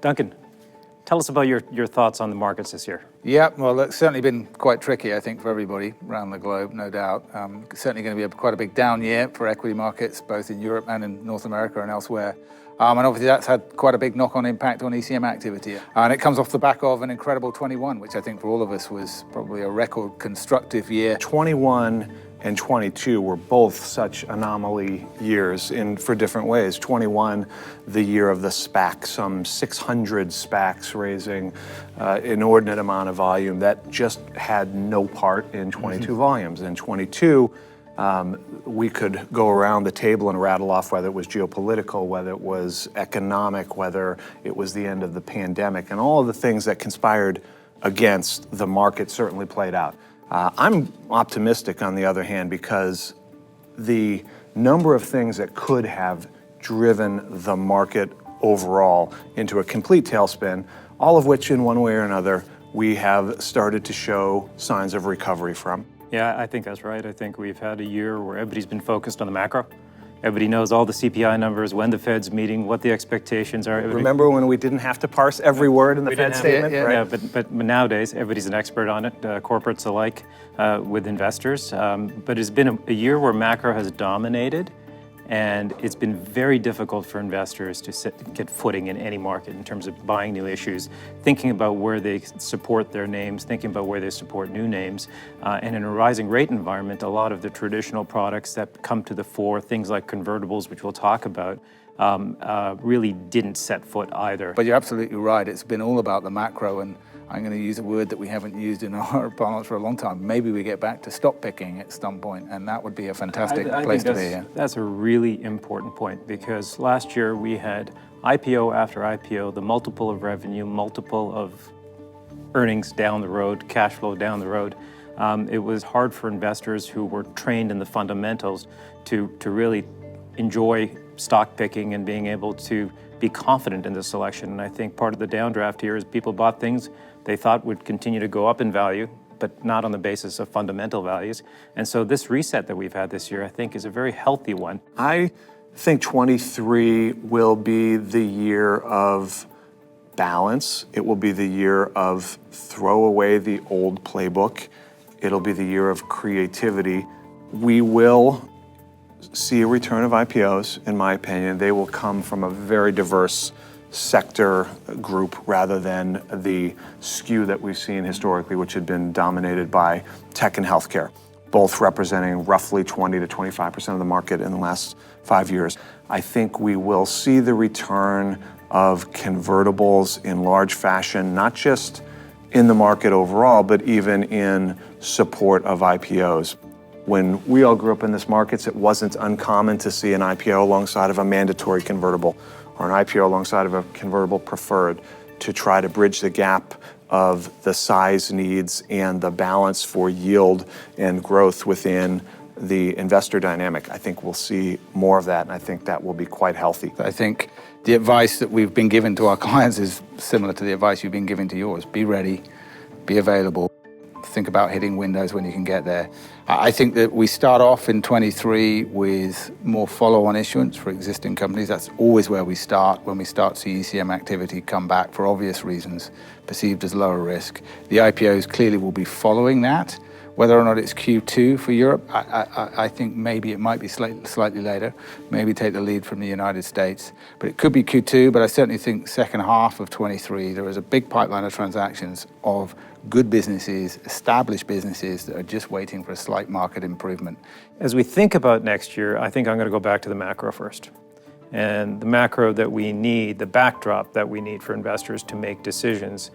Duncan, tell us about your thoughts on the markets this year. Yeah, well, it's certainly been quite tricky, I think, for everybody around the globe, no doubt. Certainly going to be quite a big down year for equity markets, both in Europe and in North America and elsewhere. And obviously that's had quite a big knock-on impact on ECM activity. And it comes off the back of an incredible 21, which I think for all of us was probably a record constructive year. 21 and 22 were both such anomaly years for different ways. 21, the year of the SPAC, some 600 SPACs raising inordinate amount of volume that just had no part in 22 volumes. In 22, we could go around the table and rattle off whether it was geopolitical, whether it was economic, whether it was the end of the pandemic, and all of the things that conspired against the market certainly played out. I'm optimistic, on the other hand, because the number of things that could have driven the market overall into a complete tailspin, all of which in one way or another we have started to show signs of recovery from. Yeah, I think that's right. I think we've had a year where everybody's been focused on the macro. Everybody knows all the CPI numbers, when the Fed's meeting, what the expectations are. Remember when we didn't have to parse every word in the Fed statement? Yeah, right? But nowadays, everybody's an expert on it, corporates alike, with investors. But it's been a year where macro has dominated, and it's been very difficult for investors to get footing in any market in terms of buying new issues, thinking about where they support their names, thinking about where they support new names. And in a rising rate environment, a lot of the traditional products that come to the fore, things like convertibles, which we'll talk about, really didn't set foot either. But you're absolutely right. It's been all about the macro, and I'm going to use a word that we haven't used in our parlance for a long time. Maybe we get back to stock picking at some point, and that would be a fantastic place to be. Yeah. That's a really important point, because last year we had IPO after IPO, the multiple of revenue, multiple of earnings down the road, cash flow down the road. It was hard for investors who were trained in the fundamentals to really enjoy stock picking and being able to be confident in the selection. And I think part of the downdraft here is people bought things they thought would continue to go up in value, but not on the basis of fundamental values. And so this reset that we've had this year, I think, is a very healthy one. I think 23 will be the year of balance. It will be the year of throw away the old playbook. It'll be the year of creativity. We will see a return of IPOs, in my opinion. They will come from a very diverse sector group rather than the skew that we've seen historically, which had been dominated by tech and healthcare, both representing roughly 20 to 25% of the market in the last 5 years. I think we will see the return of convertibles in large fashion, not just in the market overall, but even in support of IPOs. When we all grew up in this markets, it wasn't uncommon to see an IPO alongside of a mandatory convertible, or an IPO alongside of a convertible preferred, to try to bridge the gap of the size needs and the balance for yield and growth within the investor dynamic. I think we'll see more of that, and I think that will be quite healthy. I think the advice that we've been given to our clients is similar to the advice you've been giving to yours. Be ready, be available, think about hitting windows when you can get there. I think that we start off in 23 with more follow-on issuance for existing companies. That's always where we start when we start to see ECM activity come back for obvious reasons, perceived as lower risk. The IPOs clearly will be following that. Whether or not it's Q2 for Europe, I think maybe it might be slightly later, maybe take the lead from the United States. But it could be Q2, but I certainly think second half of 23, there is a big pipeline of transactions of good businesses, established businesses that are just waiting for a slight market improvement. As we think about next year, I think I'm going to go back to the macro first. And the macro that we need, the backdrop that we need for investors to make decisions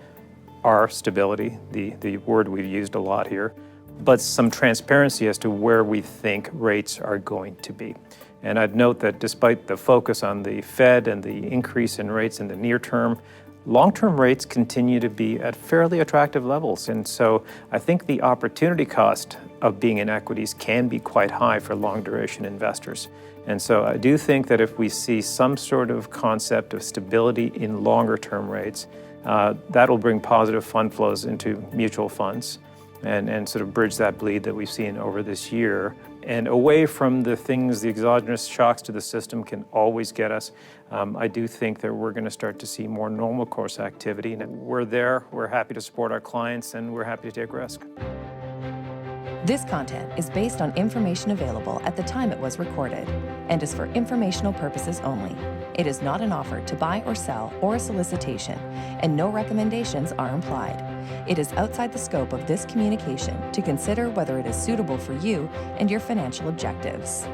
are stability, the word we've used a lot here, but some transparency as to where we think rates are going to be. And I'd note that despite the focus on the Fed and the increase in rates in the near term, long-term rates continue to be at fairly attractive levels. And so I think the opportunity cost of being in equities can be quite high for long-duration investors. And so I do think that if we see some sort of concept of stability in longer-term rates, that'll bring positive fund flows into mutual funds and sort of bridge that bleed that we've seen over this year. and away from the things, the exogenous shocks to the system can always get us. I do think that we're going to start to see more normal course activity. And we're there, we're happy to support our clients, and we're happy to take risk. This content is based on information available at the time it was recorded and is for informational purposes only. It is not an offer to buy or sell or a solicitation, and no recommendations are implied. It is outside the scope of this communication to consider whether it is suitable for you and your financial objectives.